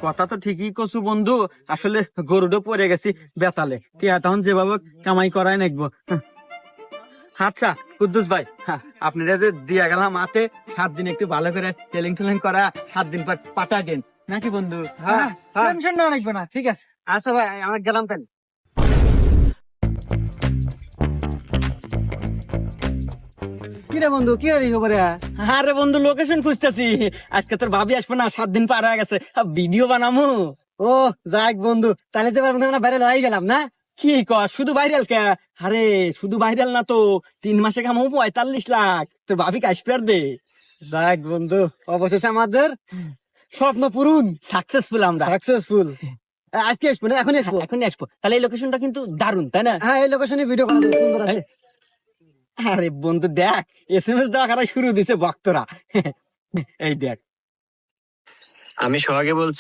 কথা তো ঠিকই কছু বন্ধু, আসলে গরুটা পড়ে গেছি বেতালে, টিয়া তখন যেভাবে কামাই করাই নাকবো। আচ্ছা কুদ্দুস ভাই, আপনারা যে দিয়া গেলাম হাতে 7 দিন একটু ভালো করে টেলিং টেলিং করা, 7 দিন পর পাঠাই দেন নাকি বন্ধু? হ্যাঁ, টেনশন না লাগবে না, ঠিক আছে। আচ্ছা ভাই, আমরা গেলাম তাহলে। কি রে বন্ধু, কি হরি খবরে? আরে বন্ধু লোকেশন খুঁজতেছি, আজকে তোর ভাবি আসবে না, 7 দিন পার হয়ে গেছে, ভিডিও বানামু। ও যাক বন্ধু, তাহলে তো এবার আমরা বাইরে লই গেলাম না? কি কর শুধু ভাইরাল কে? আরে শুধু ভাইরাল না তো, 3 মাসে কামাবো 45 লাখ, তোর ভাবি আসবে আর দে। যাক বন্ধু, অবশেষে আমাদের স্বপ্ন পূরণ, সাকসেসফুল আমরা। সাকসেসফুল। আজকে আসবো না, এখন আসবো? এখনই আসবো। তাহলে এই লোকেশনটা কিন্তু দারুণ, তাই না? হ্যাঁ, এই লোকেশনে ভিডিও করা যাবে, সুন্দর আছে। আরে বন্ধু দেখ, SMS দেওয়া খারাপ শুরু দিছে ভক্তরা। এই দেখ। আমি সোহাগে বলছি।